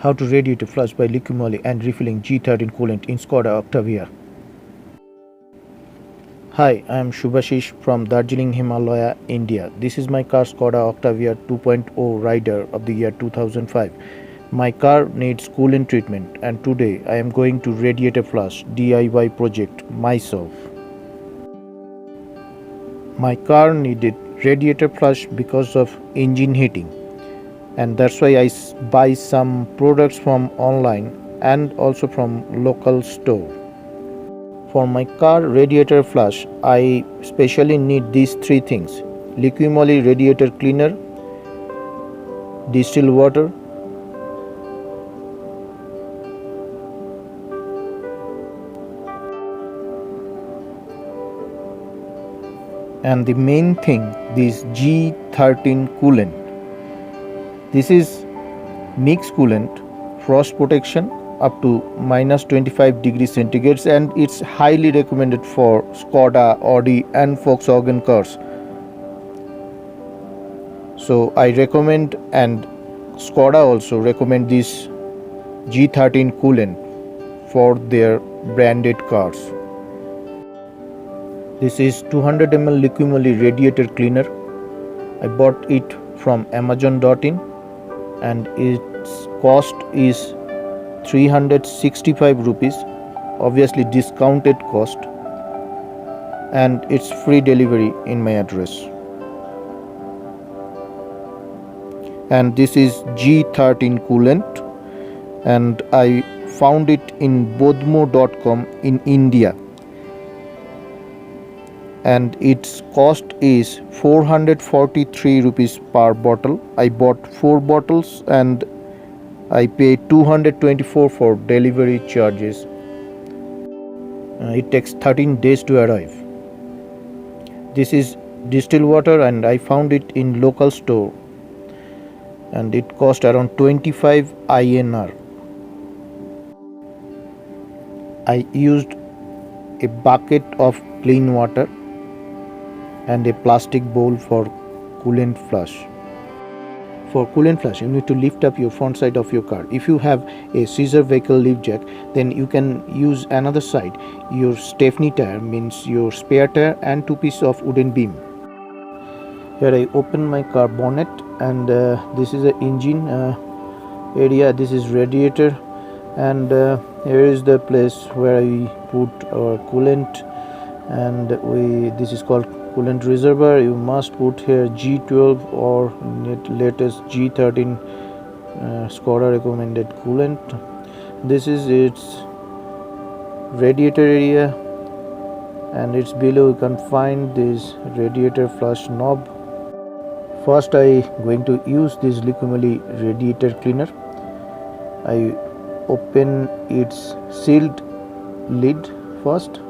How to radiator flush by Liqui Moly and refilling G13 coolant in Skoda Octavia. Hi, I am Shubhashish from Darjeeling, Himalaya, India. This is my car Skoda Octavia 2.0 Rider of the year 2005. My car needs coolant treatment and today I am going to radiator flush DIY project myself. My car needed radiator flush because of engine heating, and that's why I buy some products from online and also from local store. For my car radiator flush, I specially need these three things: Liqui Moly radiator cleaner, distilled water, and the main thing, this G13 coolant. This is mixed coolant, frost protection up to minus 25 degrees centigrade, and it's highly recommended for Skoda, Audi and Volkswagen cars. So I recommend, and Skoda also recommend this G13 coolant for their branded cars. This is 200 ml Liqui Moly radiator cleaner. I bought it from Amazon.in and its cost is 365 rupees, obviously discounted cost, and it's free delivery in my address. And this is G13 coolant, and I found it in bodmo.com in India, and its cost is 443 rupees per bottle. I bought 4 bottles and I paid 224 for delivery charges. It takes 13 days to arrive. This is distilled water and I found it in local store and it cost around 25 INR. I used a bucket of clean water and a plastic bowl for coolant flush. For coolant flush, you need to lift up your front side of your car. If you have a scissor vehicle lift jack, then you can use another side, your Stepney tire, means your spare tire, and 2 pieces of wooden beam. Here I open my car bonnet, and this is the engine area, this is radiator, and here is the place where I put our coolant, and this is called coolant reservoir. You must put here G12 or latest G13 Skoda recommended coolant. This is its radiator area, and it's below you can find this radiator flush knob. First I going to use this Liqui Moly radiator cleaner. I open its sealed lid first,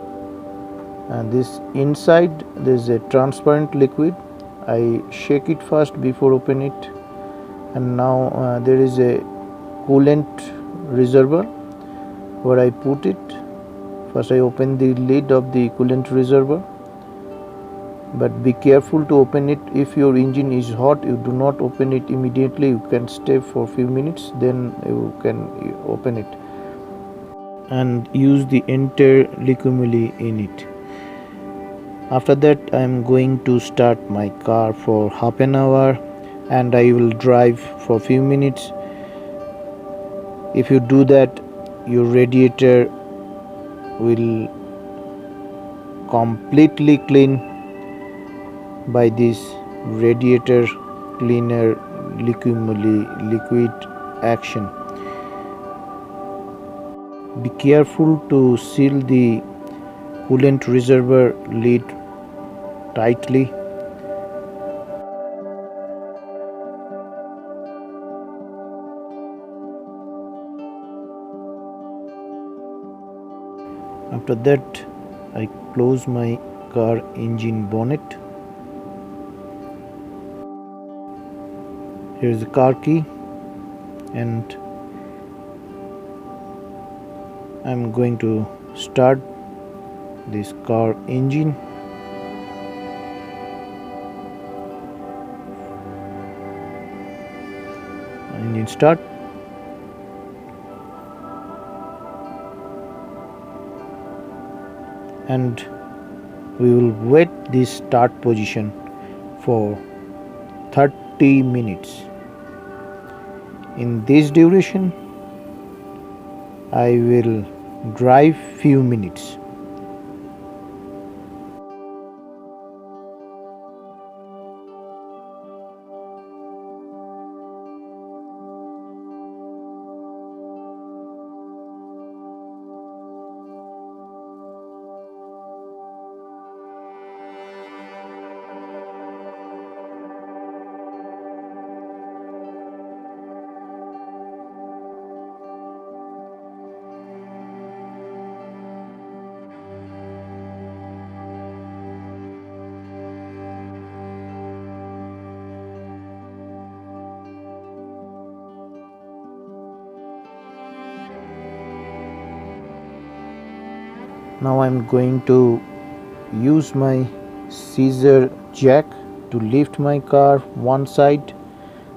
and this inside there is a transparent liquid. I shake it first before open it, and now there is a coolant reservoir where I put it. First I open the lid of the coolant reservoir, but be careful to open it. If your engine is hot, you do not open it immediately. You can stay for a few minutes, then you can open it and use the entire Liqui Moly in it. After that I am going to start my car for half an hour and I will drive for a few minutes. If you do that, your radiator will completely clean by this radiator cleaner Liqui Moly liquid action. Be careful to seal the coolant reservoir lid tightly. After that I close my car engine bonnet. Here is the car key, and I'm going to start this car engine. Engine start. and we will wait this start position for 30 minutes. In this duration, I will drive few minutes. Now I'm going to use my scissor jack to lift my car one side.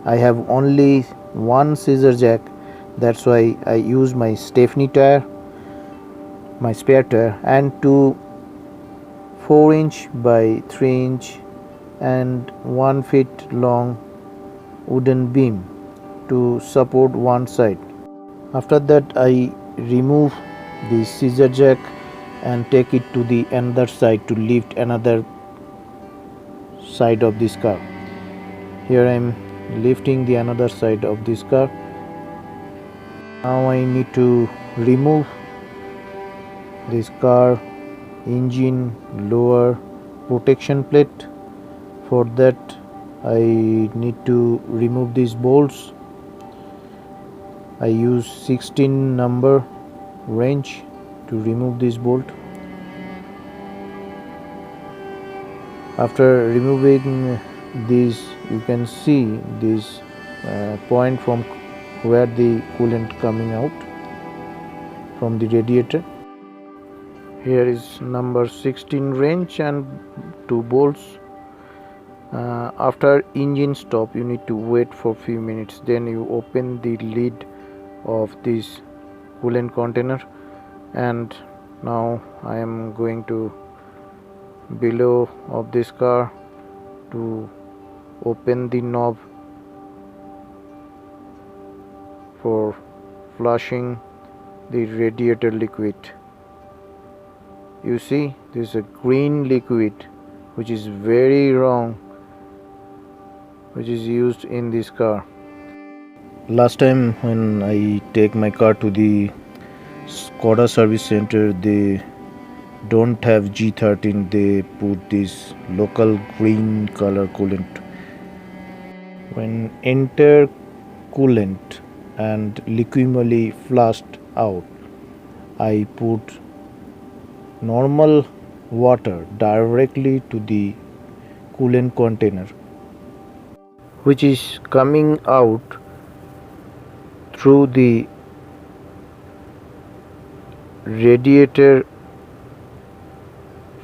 I have only one scissor jack, that's why I use my Stepney tire, my spare tire, and two 4-inch by 3-inch and 1 feet long wooden beam to support one side. After that I remove the scissor jack and take it to the another side to lift another side of this car. Here I am lifting the another side of this car. Now I need to remove this car engine lower protection plate. For that I need to remove these bolts. I use 16 number wrench to remove this bolt. After removing this, you can see this point from where the coolant coming out from the radiator. Here is number 16 wrench and two bolts. After engine stop, you need to wait for few minutes, then you open the lid of this coolant container, and now I am going to below of this car to open the knob for flushing the radiator liquid. You see, this is a green liquid which is very wrong, which is used in this car. Last time when I take my car to the Skoda service center, they don't have G13, they put this local green color coolant. When enter coolant and Liqui Moly flushed out, I put normal water directly to the coolant container, which is coming out through the radiator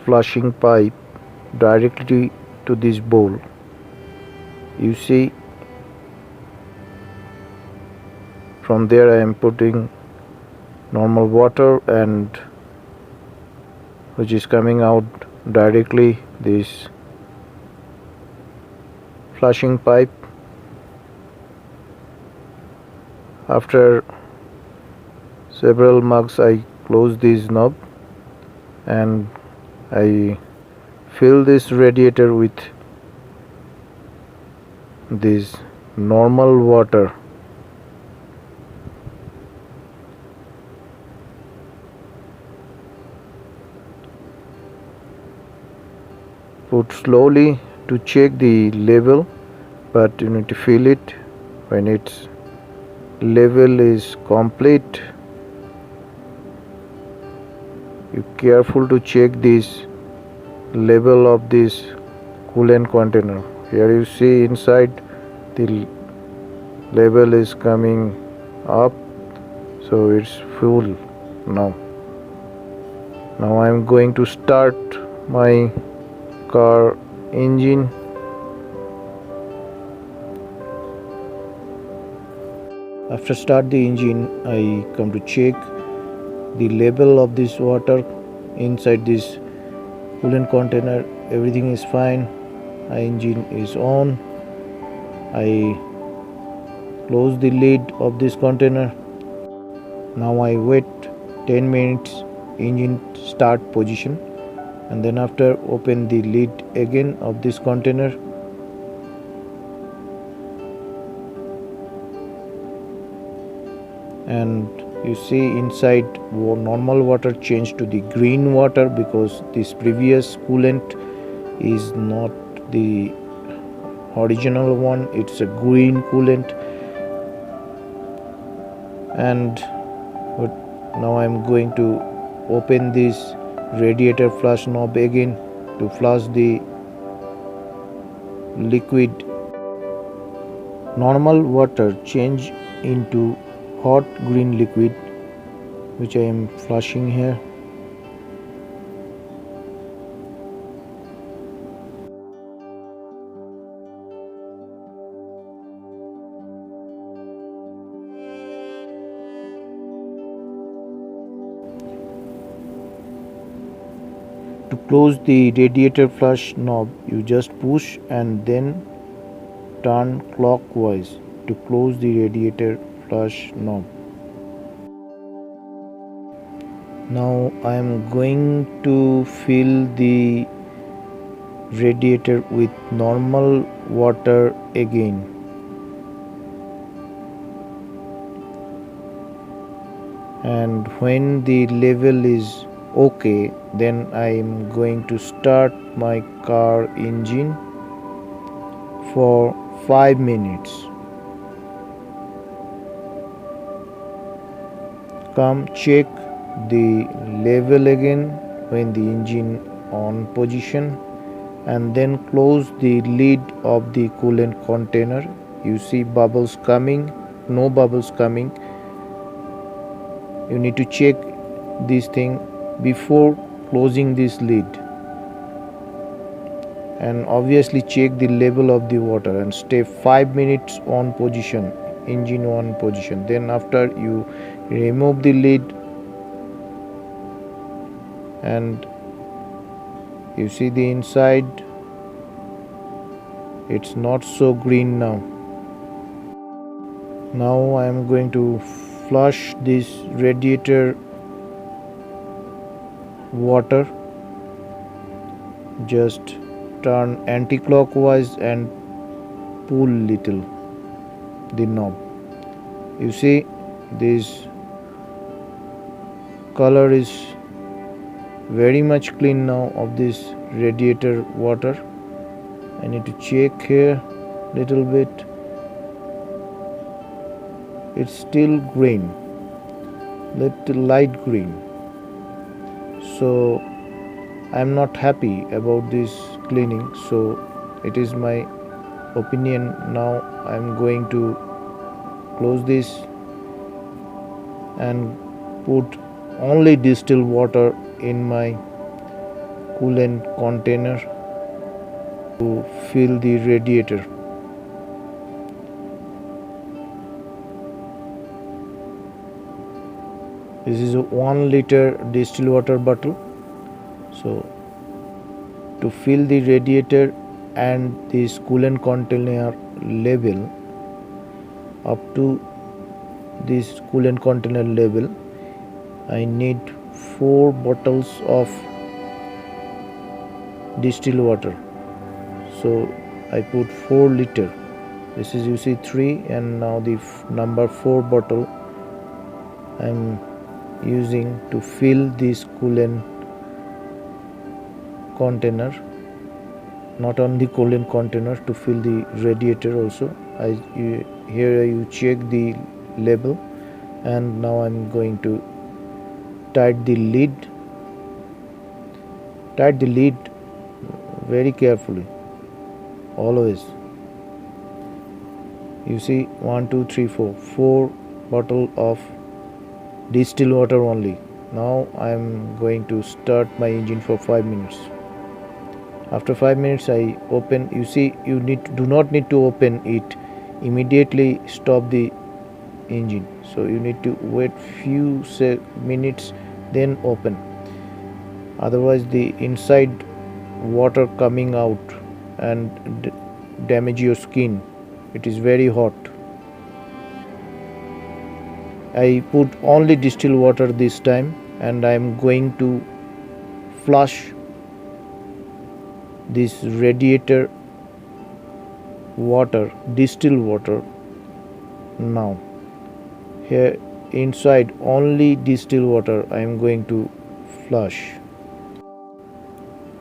flushing pipe directly to this bowl. You see, from there I am putting normal water, and which is coming out directly this flushing pipe. After several mugs, I close this knob and I fill this radiator with this normal water. Put slowly to check the level, but you need to fill it. When its level is complete, you careful to check this level of this coolant container. Here you see inside the level is coming up, so it's full now. Now I am going to start my car engine. After start the engine, I come to check the level of this water inside this coolant container. Everything is fine. My engine is on. I close the lid of this container. Now I wait 10 minutes engine start position, and then after open the lid again of this container. And you see inside normal water changed to the green water because this previous coolant is not the original one, it's a green coolant. And now I'm going to open this radiator flush knob again to flush the liquid. Normal water change into hot green liquid, which I am flushing here. To close the radiator flush knob, you just push and then turn clockwise to close the radiator flush knob. Now I am going to fill the radiator with normal water again. And when the level is okay, then I am going to start my car engine for 5 minutes. Come check the level again when the engine on position, and then close the lid of the coolant container. You see bubbles coming, no bubbles coming. You need to check this thing before closing this lid, and obviously check the level of the water and stay 5 minutes on position, engine on position. Then after you remove the lid, and you see the inside, it's not so green now. Now I am going to flush this radiator water. Just turn anti-clockwise and pull little the knob. You see this color is very much clean now of this radiator water. I need to check here little bit. It's still green, little light green. So I'm not happy about this cleaning, so it is my opinion. Now I'm going to close this and put only distilled water in my coolant container to fill the radiator. This is a 1 liter distilled water bottle. So to fill the radiator and this coolant container level, up to this coolant container level, I need 4 bottles of distilled water. So I put 4 liter. This is, you see, 3, and now the number 4 bottle I am using to fill this coolant container. Not only coolant container, to fill the radiator also. Here you check the label, and now I'm going to tight the lid. Tight the lid very carefully, always. You see, 1 2 3 4 bottle of distilled water only. Now I am going to start my engine for 5 minutes. After 5 minutes I open. You see, you do not need to open it immediately, stop the engine. So you need to wait few minutes, then open. otherwise the inside water coming out and damage your skin. It is very hot. I put only distilled water this time, and I am going to flush this radiator water, distilled water. Now here inside only distilled water I am going to flush.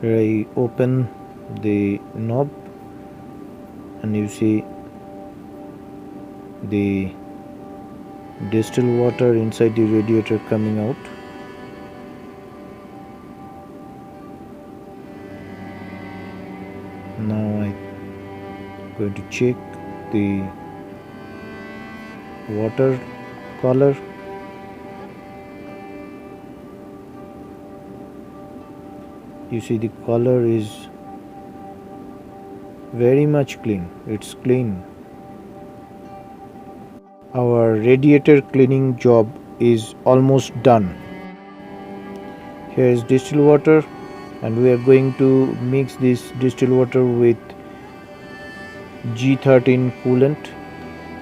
Here I open the knob and you see the distilled water inside the radiator coming out. Now I'm going to check the water color. You see the color is very much clean. It's clean. Our radiator cleaning job is almost done. Here is distilled water, and we are going to mix this distilled water with G13 coolant.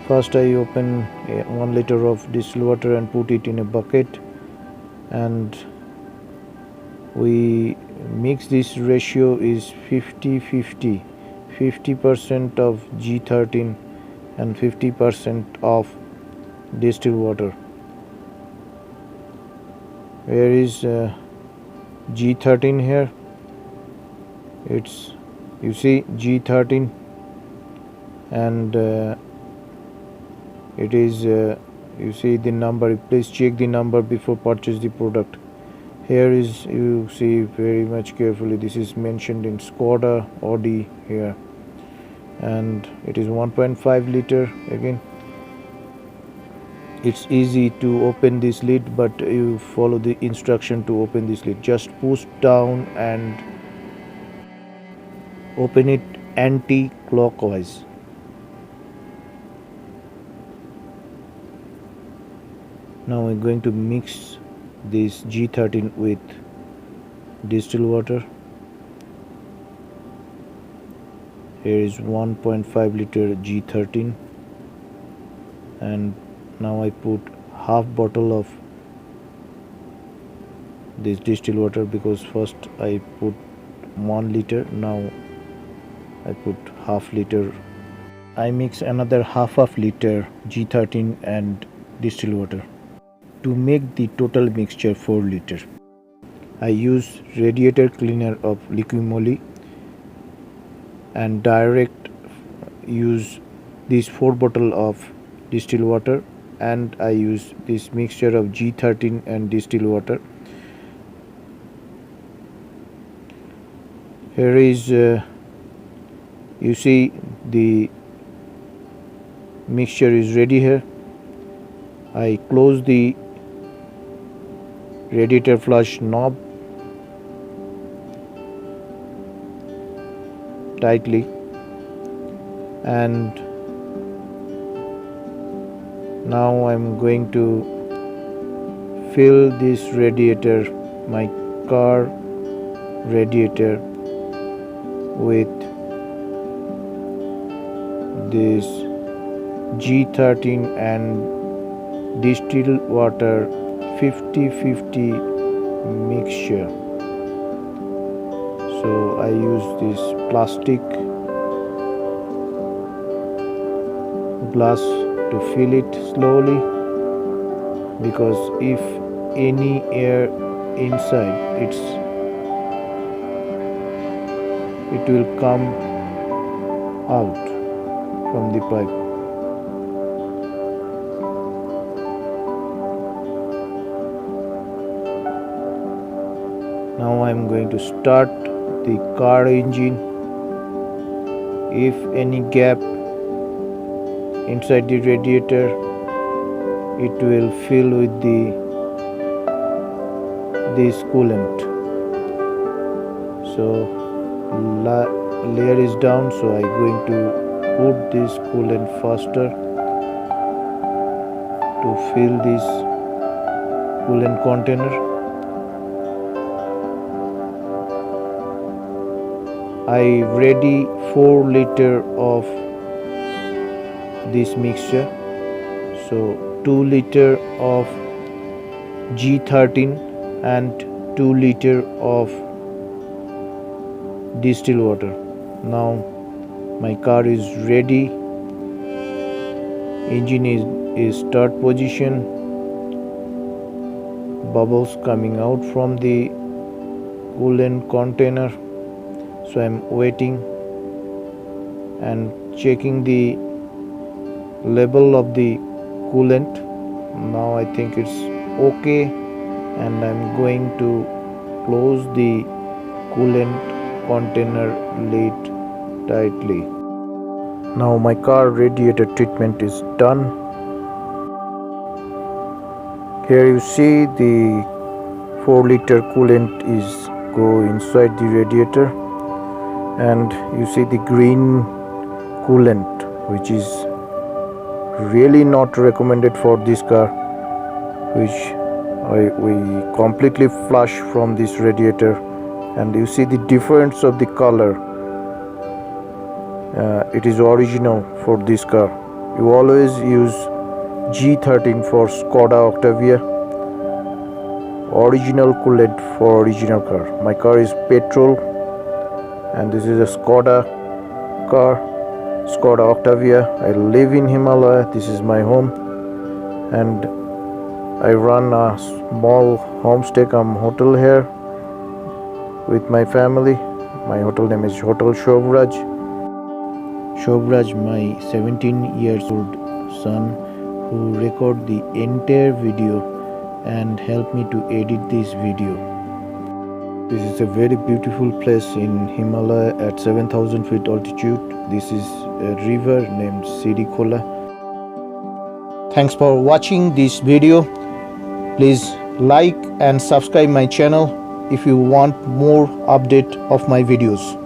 First I open 1 liter of distilled water and put it in a bucket, and we mix. This ratio is 50-50, 50% of G13 and 50% of distilled water. Where is G13 here? It's, you see G13, and it is you see the number. Please check the number before purchase the product. Here is, you see very much carefully, this is mentioned in Skoda, Audi here, and it is 1.5 liter. Again, it's easy to open this lid, but you follow the instruction to open this lid. Just push down and open it anti-clockwise. Now I'm going to mix this G13 with distilled water. Here is 1.5 liter G13, and now I put half bottle of this distilled water, because first I put 1 liter, now I put half liter. I mix another half of liter G13 and distilled water to make the total mixture 4 liter. I use radiator cleaner of Liqui Moly and direct use this 4 bottle of distilled water, and I use this mixture of G13 and distilled water. Here is you see the mixture is ready. Here I close the radiator flush knob tightly, and now I'm going to fill this radiator, my car radiator, with this G13 and distilled water 50-50 mixture. So I use this plastic glass to fill it slowly, because if any air inside, it will come out from the pipe. Now I am going to start the car engine. If any gap inside the radiator, it will fill with this coolant. So layer is down, so I am going to put this coolant faster to fill this coolant container. I ready 4 liter of this mixture. So 2 liter of G13 and 2 liter of distilled water. Now my car is ready. Engine is start position. Bubbles coming out from the coolant container. So I'm waiting and checking the level of the coolant. Now I think it's okay, and I'm going to close the coolant container lid tightly. Now my car radiator treatment is done. Here you see the 4 liter coolant is go inside the radiator, and you see the green coolant, which is really not recommended for this car, which we completely flush from this radiator. And you see the difference of the color. It is original for this car. You always use G13 for Skoda Octavia, original coolant for original car. My car is petrol, and this is a Skoda car, Skoda Octavia. I live in Himalaya. This is my home, and I run a small homestay cum hotel here with my family. My hotel name is Hotel Shubhashish. Shubhashish, my 17 years old son, who record the entire video and help me to edit this video. This is a very beautiful place in Himalaya at 7,000 feet altitude. This is a river named Kola. Thanks for watching this video. Please like and subscribe my channel if you want more update of my videos.